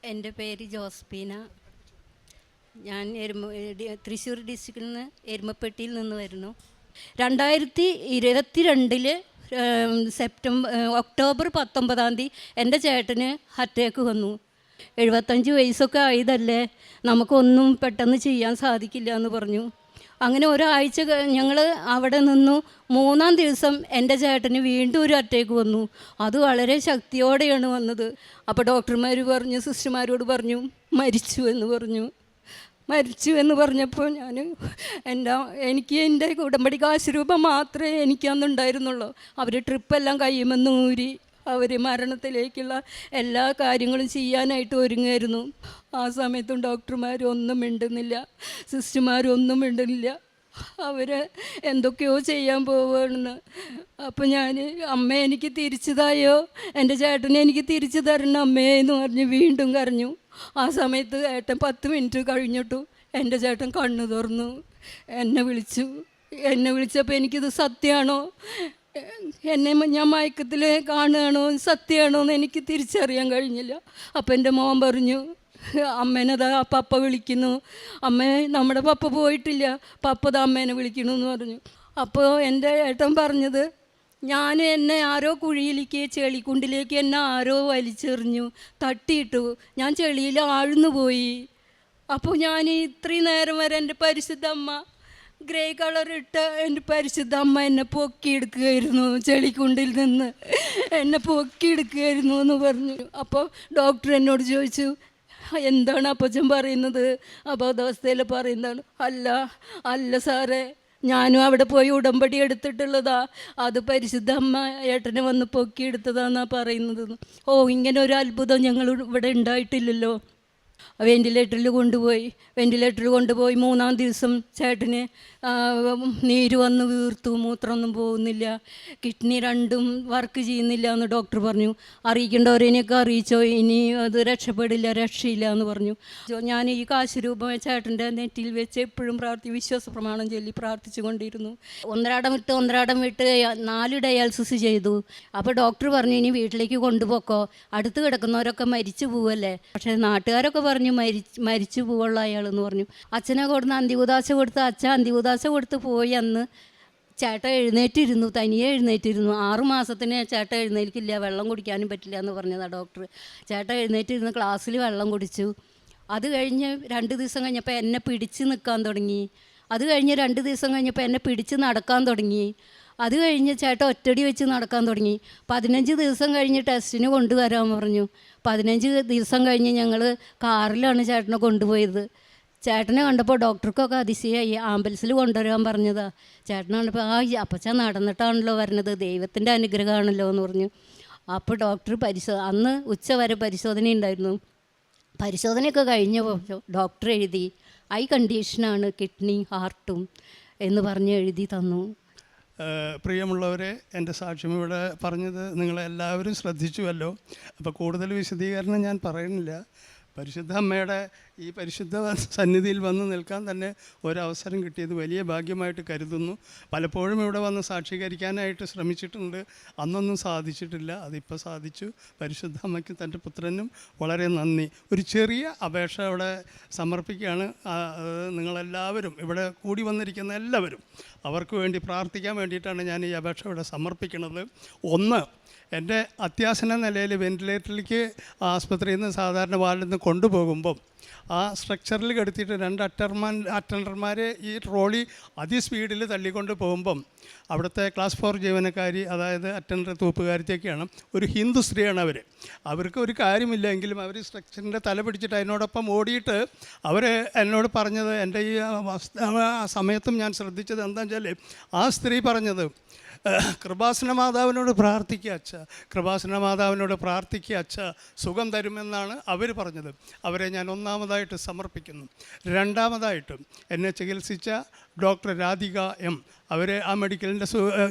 എൻ്റെ പേര് ജോസ്പീന. ഞാൻ തൃശ്ശൂർ ഡിസ്ട്രിക്റ്റിൽ നിന്ന് എരുമപ്പെട്ടിയിൽ നിന്ന് വരുന്നു. 2022 ഒക്ടോബർ 19 എൻ്റെ ചേട്ടന് അറ്റാക്ക് വന്നു. 75 വയസ്സൊക്കെ ആയതല്ലേ, നമുക്കൊന്നും പെട്ടെന്ന് ചെയ്യാൻ സാധിക്കില്ല എന്ന് പറഞ്ഞു. അങ്ങനെ ഒരാഴ്ച ഞങ്ങൾ അവിടെ നിന്നു. 3-ാം ദിവസം എൻ്റെ ചേട്ടന് വീണ്ടും ഒരു അറ്റാക്ക് വന്നു. അത് വളരെ ശക്തിയോടെയാണ് വന്നത്. അപ്പോൾ ഡോക്ടർമാർ പറഞ്ഞു, സിസ്റ്റർമാരോട് പറഞ്ഞു മരിച്ചു എന്ന് പറഞ്ഞപ്പോൾ എനിക്ക് എൻ്റെ ഉടമ്പടി കാശുരൂപം മാത്രമേ എനിക്കന്നുണ്ടായിരുന്നുള്ളൂ. അവർ ട്രിപ്പെല്ലാം കഴിയുമെന്ന് ഊരി അവർ മരണത്തിലേക്കുള്ള എല്ലാ കാര്യങ്ങളും ചെയ്യാനായിട്ട് ഒരുങ്ങായിരുന്നു. ആ സമയത്തും ഡോക്ടർമാരൊന്നും മിണ്ടുന്നില്ല, സിസ്റ്റർമാരൊന്നും മിണ്ടുന്നില്ല. അവർ എന്തൊക്കെയോ ചെയ്യാൻ പോവുകയാണെന്ന്. അപ്പോൾ ഞാൻ അമ്മ എനിക്ക് തിരിച്ചതായോ, എൻ്റെ ചേട്ടനെ എനിക്ക് തിരിച്ചു തരണം അമ്മേ എന്ന് പറഞ്ഞ് വീണ്ടും കരഞ്ഞു. ആ സമയത്ത് ഏട്ടൻ 10 മിനിറ്റ് കഴിഞ്ഞിട്ടു എൻ്റെ ചേട്ടൻ കണ്ണു തുറന്നു എന്നെ വിളിച്ചപ്പോൾ എനിക്കിത് സത്യമാണോ, ഞാൻ മയക്കത്തിൽ കാണുകയാണോ, സത്യമാണോ എന്ന് എനിക്ക് തിരിച്ചറിയാൻ കഴിഞ്ഞില്ല. അപ്പോൾ എൻ്റെ മോൻ പറഞ്ഞു, അമ്മേനതാ പപ്പ വിളിക്കുന്നു, അമ്മേ നമ്മുടെ പപ്പ പോയിട്ടില്ല, പപ്പതാ അമ്മേനെ വിളിക്കണു എന്ന് പറഞ്ഞു. അപ്പോൾ എൻ്റെ ഏട്ടൻ പറഞ്ഞത്, എന്നെ ആരോ കുഴിയിലേക്ക് ചെളിക്കുണ്ടിലേക്ക് എന്നെ ആരോ വലിച്ചെറിഞ്ഞു, തട്ടിയിട്ടു, ഞാൻ ചെളിയിൽ ആഴ്ന്നു പോയി. അപ്പോൾ ഞാൻ ഇത്രയും നേരം വരെ എൻ്റെ പരിശുദ്ധ അമ്മ, ഗ്രേ കളർ ഇട്ട എൻ്റെ പരിശുദ്ധ അമ്മ എന്നെ പൊക്കിയെടുക്കുകയായിരുന്നു, ചെളിക്കുണ്ടിൽ നിന്ന് എന്നെ പൊക്കിയെടുക്കുകയായിരുന്നു എന്ന് പറഞ്ഞു. അപ്പോൾ ഡോക്ടർ എന്നോട് ചോദിച്ചു, എന്താണ് അപ്പച്ചൻ പറയുന്നത്, അബോധാവസ്ഥയിൽ പറയുന്നതാണ്. അല്ല സാറേ, ഞാനും അവിടെ പോയി ഉടമ്പടി എടുത്തിട്ടുള്ളതാ, അത് പരിശുദ്ധ അമ്മ ഏട്ടനെ വന്ന് പൊക്കിയെടുത്തതാന്നാണ് പറയുന്നത്. ഇങ്ങനെ ഒരു അത്ഭുതം ഞങ്ങൾ ഇവിടെ ഉണ്ടായിട്ടില്ലല്ലോ. വെൻറ്റിലേറ്ററിൽ കൊണ്ടുപോയി 3-ാം ദിവസം ചേട്ടന് നീര് വന്ന് വീർത്തു, മൂത്രമൊന്നും പോകുന്നില്ല, കിഡ്നി രണ്ടും വർക്ക് ചെയ്യുന്നില്ല എന്ന് ഡോക്ടർ പറഞ്ഞു. അറിയിക്കേണ്ടവരെയൊക്കെ അറിയിച്ചോ, ഇനി അത് രക്ഷയില്ല എന്ന് പറഞ്ഞു. ഞാൻ ഈ കാശുരൂപം ചേട്ടൻ്റെ നെറ്റിയിൽ വെച്ച് എപ്പോഴും വിശ്വാസ പ്രമാണം ചൊല്ലി പ്രാർത്ഥിച്ചു കൊണ്ടിരുന്നു. ഒന്നരാടം വിട്ട് 4 ഡയാലിസിസ് ചെയ്തു. അപ്പോൾ ഡോക്ടർ പറഞ്ഞു, ഇനി വീട്ടിലേക്ക് കൊണ്ടുപോക്കോ, അടുത്ത് കിടക്കുന്നവരൊക്കെ മരിച്ചു പോവല്ലേ. പക്ഷേ നാട്ടുകാരൊക്കെ പറഞ്ഞു മരിച്ചു പോവുള്ള അയാളെന്ന് പറഞ്ഞു. അച്ഛനെ കൊടുന്ന് അന്തികുദാശ കൊടുത്ത് അച്ഛൻ അന്തികുദാശ കൊടുത്ത് പോയി. അന്ന് ചേട്ടൻ തനിയെ എഴുന്നേറ്റിരുന്നു. 6 മാസത്തിന് ചേട്ടൻ എഴുന്നേൽക്കില്ല, വെള്ളം കുടിക്കാനും പറ്റില്ല എന്ന് പറഞ്ഞതാണ് ഡോക്ടർ. ചേട്ടൻ എഴുന്നേറ്റിരുന്ന് ക്ലാസ്സിൽ വെള്ളം കുടിച്ചു. അത് കഴിഞ്ഞ് 2 ദിവസം കഴിഞ്ഞപ്പോൾ എന്നെ പിടിച്ച് നിൽക്കാൻ തുടങ്ങി. അത് കഴിഞ്ഞ് 2 ദിവസം കഴിഞ്ഞപ്പോൾ എന്നെ പിടിച്ച് നടക്കാൻ തുടങ്ങി. അത് കഴിഞ്ഞ് ചേട്ടൻ ഒറ്റടി വെച്ച് നടക്കാൻ തുടങ്ങി. 15 ദിവസം കഴിഞ്ഞ് ടെസ്റ്റിന് കൊണ്ടുവരാൻ പറഞ്ഞു. 15 ദിവസം കഴിഞ്ഞ് ഞങ്ങൾ കാറിലാണ് ചേട്ടനെ കൊണ്ടുപോയത്. ചേട്ടനെ കണ്ടപ്പോൾ ഡോക്ടർക്കൊക്കെ അതിശയായി. ആംബുലൻസിൽ കൊണ്ടുവരാൻ പറഞ്ഞതാ. ചേട്ടനെ കണ്ടപ്പോൾ അപ്പച്ചാൻ നടന്നിട്ടാണല്ലോ വരുന്നത്, ദൈവത്തിൻ്റെ അനുഗ്രഹമാണല്ലോ എന്ന് പറഞ്ഞു. അപ്പോൾ ഡോക്ടർ അന്ന് ഉച്ച വരെ പരിശോധന ഉണ്ടായിരുന്നു. പരിശോധനയൊക്കെ കഴിഞ്ഞപ്പോൾ ഡോക്ടർ എഴുതി, ഐ കണ്ടീഷനാണ്, കിഡ്നി ഹാർട്ടും എന്ന് പറഞ്ഞ് എഴുതി തന്നു. പ്രിയമുള്ളവരെ, എൻ്റെ സാക്ഷ്യം ഇവിടെ പറഞ്ഞത് നിങ്ങളെല്ലാവരും ശ്രദ്ധിച്ചുവല്ലോ. അപ്പോൾ കൂടുതൽ വിശദീകരണം ഞാൻ പറയുന്നില്ല. പരിശുദ്ധ അമ്മയുടെ ഈ പരിശുദ്ധ സന്നിധിയിൽ വന്ന് നിൽക്കാൻ തന്നെ ഒരവസരം കിട്ടിയത് വലിയ ഭാഗ്യമായിട്ട് കരുതുന്നു. പലപ്പോഴും ഇവിടെ വന്ന് സാക്ഷീകരിക്കാനായിട്ട് ശ്രമിച്ചിട്ടുണ്ട്, അന്നൊന്നും സാധിച്ചിട്ടില്ല. അതിപ്പോൾ സാധിച്ചു. പരിശുദ്ധ അമ്മയ്ക്ക് തൻ്റെ പുത്രനും വളരെ നന്ദി. ഒരു ചെറിയ അപേക്ഷ ഇവിടെ സമർപ്പിക്കുകയാണ്. നിങ്ങളെല്ലാവരും ഇവിടെ കൂടി വന്നിരിക്കുന്ന എല്ലാവരും അവർക്ക് വേണ്ടി പ്രാർത്ഥിക്കാൻ വേണ്ടിയിട്ടാണ് ഞാൻ ഈ അപേക്ഷ ഇവിടെ സമർപ്പിക്കുന്നത്. ഒന്ന്, എൻ്റെ അത്യാസന്ന നിലയിൽ വെൻറ്റിലേറ്ററിലേക്ക് ആസ്പത്രിയിൽ നിന്ന് സാധാരണ വാർഡിൽ നിന്ന് കൊണ്ടുപോകുമ്പം ആ സ്ട്രക്ചറിൽ കിടത്തിയിട്ട് 2 അറ്റൻഡർമാരെ ഈ ട്രോളി അതിസ്പീഡിൽ തള്ളിക്കൊണ്ട് പോകുമ്പം അവിടുത്തെ ക്ലാസ് 4 ജീവനക്കാരി, അതായത് അറ്റൻഡർ തൂപ്പുകാരത്തേക്കാണ്, ഒരു ഹിന്ദു സ്ത്രീയാണ് അവർക്ക് ഒരു കാര്യമില്ല എങ്കിലും അവർ സ്ട്രക്ചറിൻ്റെ തല പിടിച്ചിട്ട് അതിനോടൊപ്പം ഓടിയിട്ട് അവർ എന്നോട് പറഞ്ഞത്, എൻ്റെ ഈ സമയത്തും ഞാൻ ശ്രദ്ധിച്ചത് എന്താണെന്ന് വെച്ചാൽ ആ സ്ത്രീ പറഞ്ഞത്, കൃപാസന മാതാവിനോട് പ്രാർത്ഥിക്കുക അച്ഛ, സുഖം തരുമെന്നാണ് അവർ പറഞ്ഞത്. അവരെ ഞാൻ ഒന്നാമതായിട്ട് സമർപ്പിക്കുന്നു. രണ്ടാമതായിട്ടും എന്നെ ചികിത്സിച്ച ഡോക്ടർ രാധിക എം, അവർ ആ മെഡിക്കലിൻ്റെ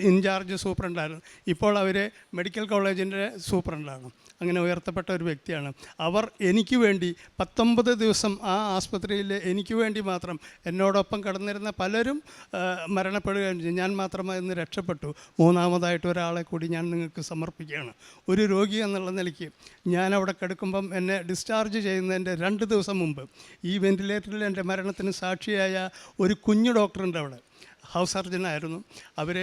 ഇൻചാർജ് സൂപ്രണ്ടായിരുന്നു. ഇപ്പോൾ അവർ മെഡിക്കൽ കോളേജിൻ്റെ സൂപ്രണ്ടാണ്. അങ്ങനെ ഉയർത്തപ്പെട്ട ഒരു വ്യക്തിയാണ്. അവർ എനിക്ക് വേണ്ടി 19 ദിവസം ആ ആസ്പത്രിയിൽ എനിക്ക് വേണ്ടി മാത്രം, എന്നോടൊപ്പം കിടന്നിരുന്ന പലരും മരണപ്പെടുകയും ചെയ്തു. ഞാൻ മാത്രമായി ഇന്ന് രക്ഷപ്പെട്ടു. മൂന്നാമതായിട്ട് ഒരാളെ കൂടി ഞാൻ നിങ്ങൾക്ക് സമർപ്പിക്കുകയാണ്. ഒരു രോഗി എന്നുള്ള നിലയ്ക്ക് ഞാൻ അവിടെ കിടക്കുമ്പം എന്നെ ഡിസ്ചാർജ് ചെയ്യുന്നതിൻ്റെ 2 ദിവസം മുമ്പ് ഈ വെൻറ്റിലേറ്ററിൽ എൻ്റെ മരണത്തിന് സാക്ഷിയായ ഒരു കുഞ്ഞു ഡോക്ടറുണ്ട് അവിടെ. ഹൗസ് സർജനായിരുന്നു. അവർ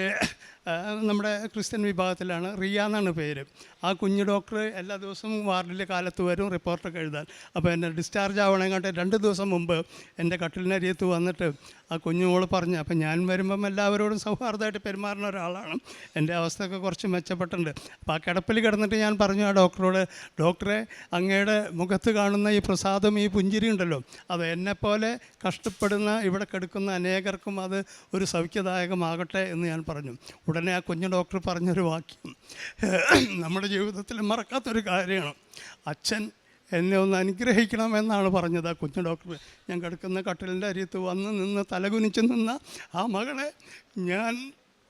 നമ്മുടെ ക്രിസ്ത്യൻ വിഭാഗത്തിലാണ്. റിയ എന്നാണ് പേര്. ആ കുഞ്ഞു ഡോക്ടർ എല്ലാ ദിവസവും വാർഡിലെ കാലത്ത് വരും റിപ്പോർട്ടൊക്കെ എഴുതാൻ. അപ്പോൾ എന്നെ ഡിസ്ചാർജ് ആവണേക്കാട്ട് 2 ദിവസം മുമ്പ് എൻ്റെ കട്ടിലിനരിയത്ത് വന്നിട്ട് ആ കുഞ്ഞുമോൾ പറഞ്ഞു. അപ്പം ഞാൻ വരുമ്പം എല്ലാവരോടും സൗഹാർദ്ദമായിട്ട് പെരുമാറുന്ന ഒരാളാണ്. എൻ്റെ അവസ്ഥയൊക്കെ കുറച്ച് മെച്ചപ്പെട്ടിട്ടുണ്ട്. അപ്പോൾ ആ കിടപ്പിൽ കിടന്നിട്ട് ഞാൻ പറഞ്ഞു ആ ഡോക്ടറോട്, ഡോക്ടറെ, അങ്ങയുടെ മുഖത്ത് കാണുന്ന ഈ പ്രസാദം, ഈ പുഞ്ചിരി ഉണ്ടല്ലോ, അത് എന്നെപ്പോലെ കഷ്ടപ്പെടുന്ന ഇവിടെ കിടക്കുന്ന അനേകർക്കും അത് ഒരു സൗഖ്യദായകമാകട്ടെ എന്ന് ഞാൻ പറഞ്ഞു. ഉടനെ ആ കുഞ്ഞു ഡോക്ടർ പറഞ്ഞൊരു വാക്യം നമ്മുടെ ജീവിതത്തിൽ മറക്കാത്തൊരു കാര്യമാണ്. അച്ഛൻ എന്നെ ഒന്ന് അനുഗ്രഹിക്കണമെന്നാണ് പറഞ്ഞത് ആ കുഞ്ഞു ഡോക്ടർ. ഞാൻ കിടക്കുന്ന കട്ടിലിൻ്റെ അരിയത്ത് വന്ന് നിന്ന് തലകുനിച്ച് നിന്ന ആ മകളെ ഞാൻ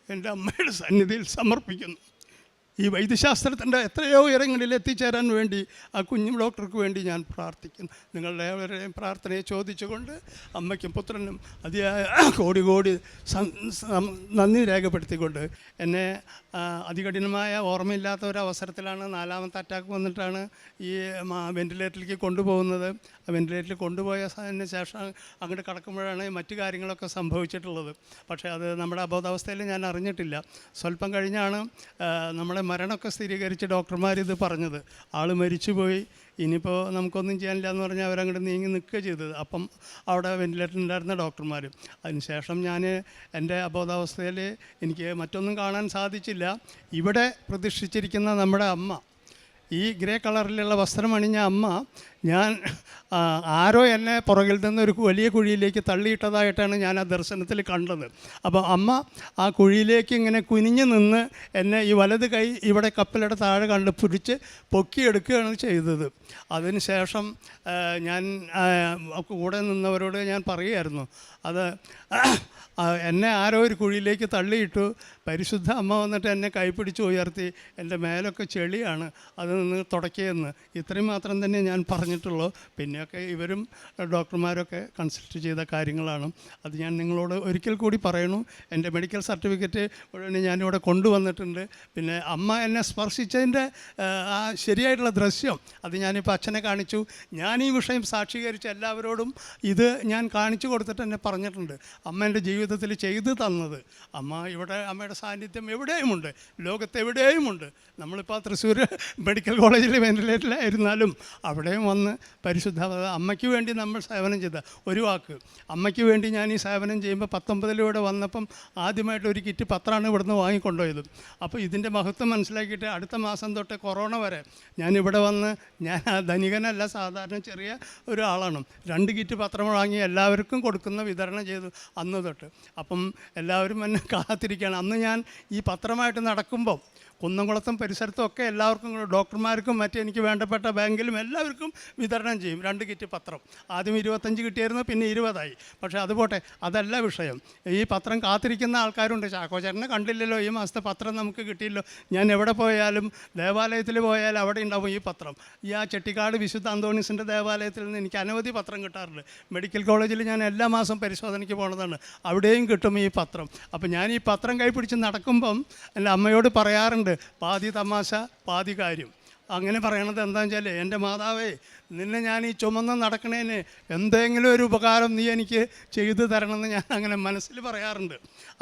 എൻ്റെ അമ്മയുടെ സന്നിധിയിൽ സമർപ്പിക്കുന്നു. ഈ വൈദ്യശാസ്ത്രത്തിൻ്റെ എത്രയോ ഉയരങ്ങളിൽ എത്തിച്ചേരാൻ വേണ്ടി ആ കുഞ്ഞു ഡോക്ടർക്ക് വേണ്ടി ഞാൻ പ്രാർത്ഥിക്കുന്നു. നിങ്ങളുടെ ഏവരെയും പ്രാർത്ഥനയെ ചോദിച്ചുകൊണ്ട് അമ്മയ്ക്കും പുത്രനും അതിയായ കോടി കോടി നന്ദി രേഖപ്പെടുത്തിക്കൊണ്ട്, എന്നെ അതികഠിനമായ ഓർമ്മയില്ലാത്ത ഒരവസരത്തിലാണ് 4ാമത്തെ അറ്റാക്ക് വന്നിട്ടാണ് ഈ വെൻറ്റിലേറ്ററിലേക്ക് കൊണ്ടുപോകുന്നത്. വെൻറ്റിലേറ്ററിൽ കൊണ്ടുപോയതിന് ശേഷം അങ്ങോട്ട് കടക്കുമ്പോഴാണ് മറ്റു കാര്യങ്ങളൊക്കെ സംഭവിച്ചിട്ടുള്ളത്. പക്ഷേ അത് നമ്മുടെ അബോധാവസ്ഥയിൽ ഞാൻ അറിഞ്ഞിട്ടില്ല. സ്വല്പം കഴിഞ്ഞാണ് നമ്മുടെ മരണമൊക്കെ സ്ഥിരീകരിച്ച് ഡോക്ടർമാരിത് പറഞ്ഞത്. ആൾ മരിച്ചുപോയി, ഇനിയിപ്പോൾ നമുക്കൊന്നും ചെയ്യാനില്ല എന്ന് പറഞ്ഞാൽ അവരങ്ങോട്ട് നീങ്ങി നിൽക്കുക ചെയ്തത്. അപ്പം അവിടെ വെൻറ്റിലേറ്ററിലുണ്ടായിരുന്ന ഡോക്ടർമാർ. അതിനുശേഷം ഞാൻ എൻ്റെ അബോധാവസ്ഥയിൽ എനിക്ക് മറ്റൊന്നും കാണാൻ സാധിച്ചില്ല. ഇവിടെ പ്രതിഷ്ഠിച്ചിരിക്കുന്ന നമ്മുടെ അമ്മ, ഈ ഗ്രേ കളറിലുള്ള വസ്ത്രം അണിഞ്ഞ അമ്മ, ഞാൻ ആരോ എന്നെ പുറകിൽ നിന്ന് ഒരു വലിയ കുഴിയിലേക്ക് തള്ളിയിട്ടതായിട്ടാണ് ഞാൻ ആ ദർശനത്തിൽ കണ്ടത്. അപ്പോൾ അമ്മ ആ കുഴിയിലേക്ക് ഇങ്ങനെ കുനിഞ്ഞ് നിന്ന് എന്നെ ഈ വലത് കൈ ഇവിടെ കപ്പലയുടെ താഴെ കണ്ട് പിടിച്ച് പൊക്കിയെടുക്കുകയാണ് ചെയ്തത്. അതിന് ശേഷം ഞാൻ കൂടെ നിന്നവരോട് ഞാൻ പറയുമായിരുന്നു, അത് എന്നെ ആരോ ഒരു കുഴിയിലേക്ക് തള്ളിയിട്ടു, പരിശുദ്ധ അമ്മ വന്നിട്ട് എന്നെ കൈപ്പിടിച്ച് ഉയർത്തി, എൻ്റെ മേലൊക്കെ ചെളിയാണ്, അത് നിന്ന് തുടക്കിയെന്ന്. ഇത്രയും മാത്രം തന്നെ ഞാൻ പറഞ്ഞിട്ടുള്ളൂ. പിന്നെയൊക്കെ ഇവരും ഡോക്ടർമാരൊക്കെ കൺസൾട്ട് ചെയ്ത കാര്യങ്ങളാണ്. അത് ഞാൻ നിങ്ങളോട് ഒരിക്കൽ കൂടി പറയണു. എൻ്റെ മെഡിക്കൽ സർട്ടിഫിക്കറ്റ് ഉടനെ ഞാനിവിടെ കൊണ്ടുവന്നിട്ടുണ്ട്. പിന്നെ അമ്മ എന്നെ സ്പർശിച്ചതിൻ്റെ ആ ശരിയായിട്ടുള്ള ദൃശ്യം അത് ഞാനിപ്പോൾ അച്ഛനെ കാണിച്ചു. ഞാൻ ഈ വിഷയം സാക്ഷീകരിച്ച എല്ലാവരോടും ഇത് ഞാൻ കാണിച്ചു കൊടുത്തിട്ട് എന്നെ പറഞ്ഞിട്ടുണ്ട്. അമ്മ എൻ്റെ ജീവിതത്തിൽ ചെയ്തു തന്നത്, അമ്മ ഇവിടെ അമ്മയുടെ സാന്നിധ്യം എവിടെയുമുണ്ട്, ലോകത്തെവിടെയുമുണ്ട്. നമ്മളിപ്പോൾ തൃശ്ശൂർ മെഡിക്കൽ കോളേജിൽ വെൻറ്റിലേറ്ററിലായിരുന്നാലും അവിടെയും വന്ന് പരിശുദ്ധ അമ്മയ്ക്ക് വേണ്ടി നമ്മൾ സേവനം ചെയ്ത ഒരു വാക്ക്. അമ്മയ്ക്ക് വേണ്ടി ഞാൻ ഈ സേവനം ചെയ്യുമ്പോൾ 19 വന്നപ്പം ആദ്യമായിട്ട് ഒരു കിറ്റ് പത്രമാണ് ഇവിടുന്ന് വാങ്ങിക്കൊണ്ടുപോയത്. അപ്പോൾ ഇതിൻ്റെ മഹത്വം മനസ്സിലാക്കിയിട്ട് അടുത്ത മാസം തൊട്ട് കൊറോണ വരെ ഞാനിവിടെ വന്ന്, ഞാൻ ധനികനല്ല, സാധാരണ ചെറിയ ഒരാളാണ്, 2 കിറ്റ് പത്രം വാങ്ങി എല്ലാവർക്കും കൊടുക്കുന്ന വിതരണം ചെയ്തു അന്ന് തൊട്ട്. അപ്പം എല്ലാവരും എന്നെ കാത്തിരിക്കുകയാണ്. അന്ന് ഞാൻ ഈ പത്രമായിട്ട് നടക്കുമ്പം കുന്നംകുളത്തും പരിസരത്തും ഒക്കെ എല്ലാവർക്കും, ഡോക്ടർമാർക്കും എനിക്ക് വേണ്ടപ്പെട്ട ബാങ്കിലും എല്ലാവർക്കും വിതരണം ചെയ്യും 2 കിറ്റ് പത്രം. ആദ്യം 25 കിട്ടിയായിരുന്നു, പിന്നെ 20 പക്ഷേ അത് പോട്ടെ, അതല്ല വിഷയം. ഈ പത്രം കാത്തിരിക്കുന്ന ആൾക്കാരുണ്ട്. ചാക്കോച്ചേട്ടനെ കണ്ടില്ലല്ലോ, ഈ മാസത്തെ പത്രം നമുക്ക് കിട്ടിയല്ലോ. ഞാൻ എവിടെ പോയാലും, ദേവാലയത്തിൽ പോയാലും അവിടെ ഉണ്ടാവും ഈ പത്രം. ഈ ആ ചെട്ടിക്കാട് വിശുദ്ധ അന്തോണീസിൻ്റെ ദേവാലയത്തിൽ നിന്ന് എനിക്ക് അനവധി പത്രം കിട്ടാറുണ്ട്. മെഡിക്കൽ കോളേജിൽ ഞാൻ എല്ലാ മാസം പരിശോധനയ്ക്ക് പോകുന്നതാണ്, അവിടെയും കിട്ടും ഈ പത്രം. അപ്പോൾ ഞാൻ ഈ പത്രം കൈപിടിച്ച് നടക്കുമ്പം എൻ്റെ അമ്മയോട് പറയാറുണ്ട്, പാതി തമാശ പാതി കാര്യം. അങ്ങനെ പറയണത് എന്താണെന്ന് വെച്ചാൽ, എൻ്റെ മാതാവേ, നിന്നെ ഞാൻ ഈ ചുമന്ന് നടക്കണേന് എന്തെങ്കിലും ഒരു ഉപകാരം നീ എനിക്ക് ചെയ്തു തരണമെന്ന് ഞാൻ അങ്ങനെ മനസ്സിൽ പറയാറുണ്ട്.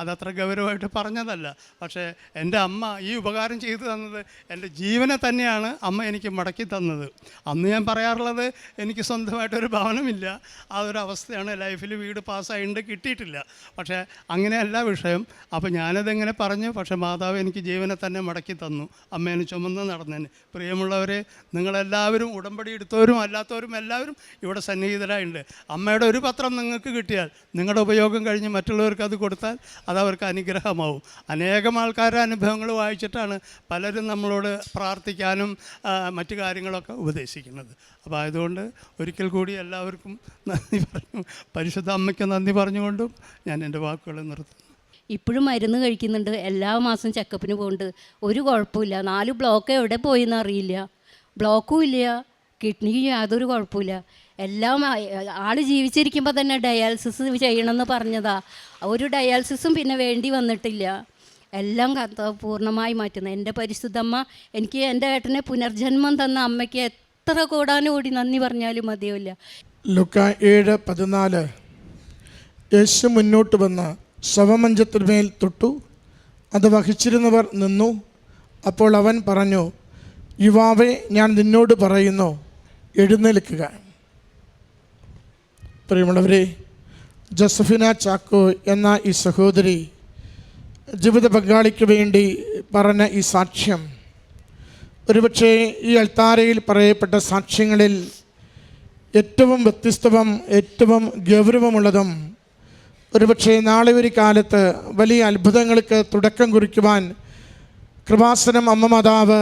അതത്ര ഗൗരവമായിട്ട് പറഞ്ഞതല്ല. പക്ഷേ എൻ്റെ അമ്മ ഈ ഉപകാരം ചെയ്തു തന്നത്, എൻ്റെ ജീവനെ തന്നെയാണ് അമ്മ എനിക്ക് മടക്കി തന്നത്. അന്ന് ഞാൻ പറയാറുള്ളത്, എനിക്ക് സ്വന്തമായിട്ടൊരു ഭവനമില്ല, ആ ഒരു അവസ്ഥയാണ്. ലൈഫിൽ വീട് പാസ്സായിട്ട് കിട്ടിയിട്ടില്ല. പക്ഷേ അങ്ങനെയല്ല വിഷയം. അപ്പോൾ ഞാനതെങ്ങനെ പറഞ്ഞു, പക്ഷേ മാതാവ് എനിക്ക് ജീവനെ തന്നെ മടക്കി തന്നു, അമ്മേനെ ചുമന്ന് നടന്നതിന്. പ്രിയമുള്ളവരെ, നിങ്ങളെല്ലാവരും ഉടമ്പടി എടുത്തവരും അല്ലാത്തവരും എല്ലാവരും ഇവിടെ സന്നിഹിതരായിട്ടുണ്ട്. അമ്മയുടെ ഒരു പത്രം നിങ്ങൾക്ക് കിട്ടിയാൽ, നിങ്ങളുടെ ഉപയോഗം കഴിഞ്ഞ് മറ്റുള്ളവർക്ക് അത് കൊടുത്താൽ അതവർക്ക് അനുഗ്രഹമാവും. അനേകം ആൾക്കാരുടെ അനുഭവങ്ങൾ വായിച്ചിട്ടാണ് പലരും നമ്മളോട് പ്രാർത്ഥിക്കാനും മറ്റു കാര്യങ്ങളൊക്കെ ഉപദേശിക്കുന്നത്. അപ്പോൾ ആയതുകൊണ്ട് ഒരിക്കൽ കൂടി എല്ലാവർക്കും നന്ദി പറഞ്ഞു, പരിശുദ്ധ അമ്മയ്ക്ക് നന്ദി പറഞ്ഞുകൊണ്ടും ഞാൻ എൻ്റെ വാക്കുകൾ നിർത്തുന്നു. ഇപ്പോഴും മരുന്ന് കഴിക്കുന്നുണ്ട്, എല്ലാ മാസം ചെക്കപ്പിന് പോകുന്നുണ്ട്, ഒരു കുഴപ്പമില്ല. 4 ബ്ലോക്ക് എവിടെ പോയെന്ന് അറിയില്ല, ബ്ലോക്കും ഇല്ല, കിഡ്നിക്ക് യാതൊരു കുഴപ്പമില്ല. എല്ലാം ആൾ ജീവിച്ചിരിക്കുമ്പോൾ തന്നെ ഡയാലിസിസ് ചെയ്യണമെന്ന് പറഞ്ഞതാ, ഒരു ഡയാലിസിസും പിന്നെ വേണ്ടി വന്നിട്ടില്ല. എല്ലാം പൂർണ്ണമായി മാറ്റുന്നത് എൻ്റെ പരിശുദ്ധമ്മ. എനിക്ക് എൻ്റെ ഏട്ടനെ പുനർജന്മം തന്ന അമ്മയ്ക്ക് എത്ര കോടാനുകൂടി നന്ദി പറഞ്ഞാലും മതിയാവില്ല. ലൂക്കാ 7:14 യേശു മുന്നോട്ട് വന്ന് ശവമഞ്ചത്തിന്മേൽ തൊട്ടു, അത് വഹിച്ചിരുന്നവർ നിന്നു. അപ്പോൾ അവൻ പറഞ്ഞു, യുവാവേ, ഞാൻ നിന്നോട് പറയുന്നു, എഴുന്നേൽക്കുക. പ്രിയമുള്ളവരെ, ജോസഫിന ചാക്കോ എന്ന ഈ സഹോദരി ജീവിത പങ്കാളിക്ക് വേണ്ടി പറഞ്ഞ ഈ സാക്ഷ്യം ഒരുപക്ഷെ ഈ അൾത്താരയിൽ പറയപ്പെട്ട സാക്ഷ്യങ്ങളിൽ ഏറ്റവും വ്യത്യസ്തവും ഏറ്റവും ഗൗരവമുള്ളതും ഒരുപക്ഷെ നാളെ ഒരു കാലത്ത് വലിയ അത്ഭുതങ്ങൾക്ക് തുടക്കം കുറിക്കുവാൻ കൃപാസനം അമ്മ മാതാവ്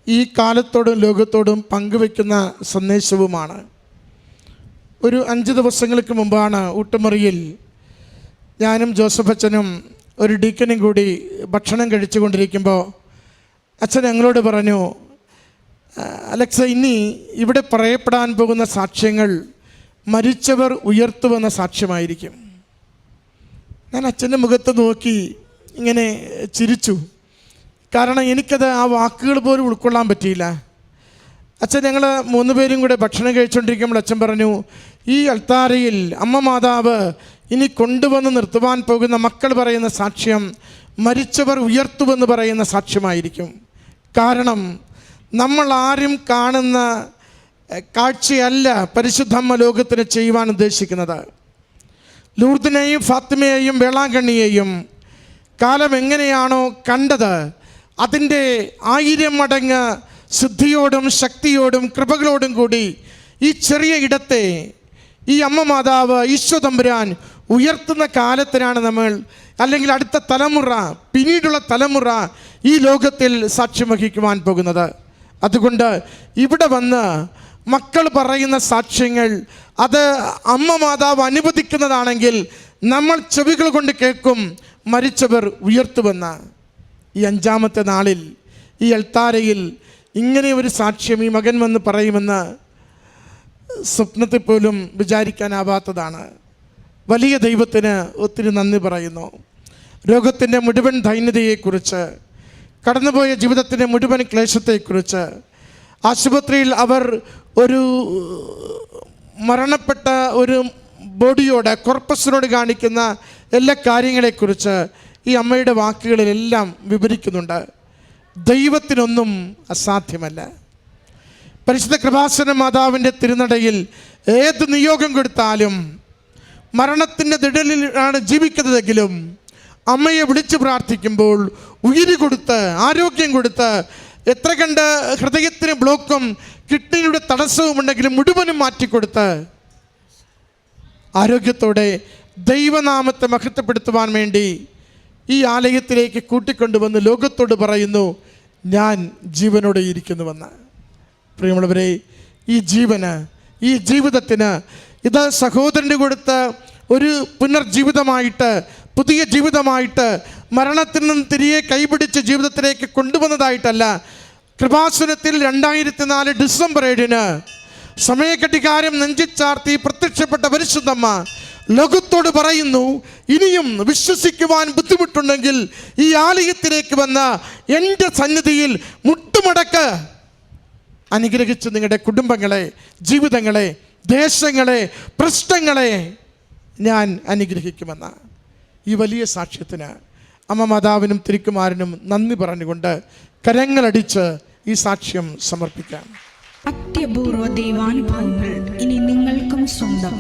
ഈ കാലത്തോടും ലോകത്തോടും പങ്കുവെക്കുന്ന സന്ദേശവുമാണ്. ഒരു 5 ദിവസങ്ങൾക്ക് മുമ്പാണ് ഊട്ടുമുറിയിൽ ഞാനും ജോസഫ് അച്ഛനും ഒരു ഡീക്കനും കൂടി ഭക്ഷണം കഴിച്ചു കൊണ്ടിരിക്കുമ്പോൾ അച്ഛൻ ഞങ്ങളോട് പറഞ്ഞു, അലക്സ, ഇനി ഇവിടെ പറയപ്പെടാൻ പോകുന്ന സാക്ഷ്യങ്ങൾ മരിച്ചവർ ഉയർത്തുവെന്ന സാക്ഷ്യമായിരിക്കും. ഞാൻ അച്ഛൻ്റെ മുഖത്ത് നോക്കി ഇങ്ങനെ ചിരിച്ചു. കാരണം എനിക്കത് ആ വാക്കുകൾ പോലും ഉൾക്കൊള്ളാൻ പറ്റിയില്ല. അച്ഛൻ ഞങ്ങൾ 3 പേരും കൂടെ ഭക്ഷണം കഴിച്ചുകൊണ്ടിരിക്കുമ്പോൾ അച്ഛൻ പറഞ്ഞു, ഈ അൾത്താരയിൽ അമ്മ മാതാവ് ഇനി കൊണ്ടുവന്ന് നിർത്തുവാൻ പോകുന്ന മക്കൾ പറയുന്ന സാക്ഷ്യം മരിച്ചവർ ഉയർത്തുവെന്ന് പറയുന്ന സാക്ഷ്യമായിരിക്കും. കാരണം നമ്മൾ ആരും കാണുന്ന കാഴ്ചയല്ല പരിശുദ്ധമ്മ ലോകത്തിന് ചെയ്യുവാൻ ഉദ്ദേശിക്കുന്നത്. ലൂർദിനെയും ഫാത്തിമയെയും വേളാങ്കണ്ണിയെയും കാലം എങ്ങനെയാണോ കണ്ടത്, അതിൻ്റെ 1000 മടങ്ങ് സിദ്ധിയോടും ശക്തിയോടും കൃപകളോടും കൂടി ഈ ചെറിയ ഇടത്തെ ഈ അമ്മ മാതാവ് ഈശോ തമ്പുരാൻ ഉയർത്തുന്ന കാലത്തിനാണ് നമ്മൾ, അല്ലെങ്കിൽ അടുത്ത തലമുറ, പിന്നീടുള്ള തലമുറ ഈ ലോകത്തിൽ സാക്ഷ്യം വഹിക്കുവാൻ പോകുന്നത്. അതുകൊണ്ട് ഇവിടെ വന്ന് മക്കൾ പറയുന്ന സാക്ഷ്യങ്ങൾ അത് അമ്മ മാതാവ് അനുവദിക്കുന്നതാണെങ്കിൽ നമ്മൾ ചെവികൾ കൊണ്ട് കേൾക്കും, മരിച്ചവർ ഉയർത്തുവെന്ന്. ഈ 5-ാമത്തെ നാളിൽ ഈ അൾത്താരയിൽ ഇങ്ങനെ ഒരു സാക്ഷ്യം ഈ മകൻ വന്ന് പറയുമെന്ന് സ്വപ്നത്തിൽ പോലും വിചാരിക്കാനാവാത്തതാണ്. വലിയ ദൈവത്തിന് ഒത്തിരി നന്ദി പറയുന്നു. രോഗത്തിൻ്റെ മുഴുവൻ ദൈന്യതയെക്കുറിച്ച്, കടന്നുപോയ ജീവിതത്തിൻ്റെ മുഴുവൻ ക്ലേശത്തെക്കുറിച്ച്, ആശുപത്രിയിൽ അവർ ഒരു മരണപ്പെട്ട ഒരു ബോഡിയോട്, കോർപ്പസിനോട് കാണിക്കുന്ന എല്ലാ കാര്യങ്ങളെക്കുറിച്ച് ഈ അമ്മയുടെ വാക്കുകളിലെല്ലാം വിവരിക്കുന്നുണ്ട്. ദൈവത്തിനൊന്നും അസാധ്യമല്ല. പരിശുദ്ധ കൃപാസന മാതാവിൻ്റെ തിരുനടയിൽ ഏത് നിയോഗം കൊടുത്താലും, മരണത്തിൻ്റെ നിഴലിലാണ് ജീവിക്കുന്നതെങ്കിലും അമ്മയെ വിളിച്ചു പ്രാർത്ഥിക്കുമ്പോൾ ഉയിര് കൊടുത്ത്, ആരോഗ്യം കൊടുത്ത്, എത്ര കണ്ട് ഹൃദയത്തിന് ബ്ലോക്കും കിഡ്നിയുടെ തടസ്സവും ഉണ്ടെങ്കിലും മുഴുവനും മാറ്റിക്കൊടുത്ത് ആരോഗ്യത്തോടെ ദൈവനാമത്തെ മഹത്വപ്പെടുത്തുവാൻ വേണ്ടി ഈ ആലയത്തിലേക്ക് കൂട്ടിക്കൊണ്ടുവന്ന് ലോകത്തോട് പറയുന്നു, ഞാൻ ജീവനോടെ ഇരിക്കുന്നുവെന്ന്. പ്രിയമുള്ളവരെ, ഈ ജീവന്, ഈ ജീവിതത്തിന് ഇത് സഹോദരന് കൊടുത്ത ഒരു പുനർജീവിതമായിട്ട്, പുതിയ ജീവിതമായിട്ട്, മരണത്തിൽ നിന്ന് തിരികെ കൈപിടിച്ച് ജീവിതത്തിലേക്ക് കൊണ്ടുവന്നതായിട്ടല്ല. കൃപാസനത്തിൽ 2004 ഡിസംബർ 7 സമയഘടികാരം നെഞ്ചിച്ചാർത്തി പ്രത്യക്ഷപ്പെട്ട പരിശുദ്ധമ്മ ലോകത്തോട് പറയുന്നു, ഇനിയും വിശ്വസിക്കുവാൻ ബുദ്ധിമുട്ടുണ്ടെങ്കിൽ ഈ ആലയത്തിലേക്ക് വന്ന എൻ്റെ സന്നിധിയിൽ മുട്ടുമടക്ക്, അനുഗ്രഹിച്ച് നിങ്ങളുടെ കുടുംബങ്ങളെ, ജീവിതങ്ങളെ, ദേശങ്ങളെ, പ്രശ്നങ്ങളെ ഞാൻ അനുഗ്രഹിക്കുമെന്ന ഈ വലിയ സാക്ഷ്യത്തിന് അമ്മ മാതാവിനും തിരുക്കുമാരനും നന്ദി പറഞ്ഞുകൊണ്ട് കരങ്ങളടിച്ച് ഈ സാക്ഷ്യം സമർപ്പിക്കാം. അത്യപൂർവ ദൈവാനുഭവങ്ങൾ ഇനി നിങ്ങൾക്കും സ്വന്തം.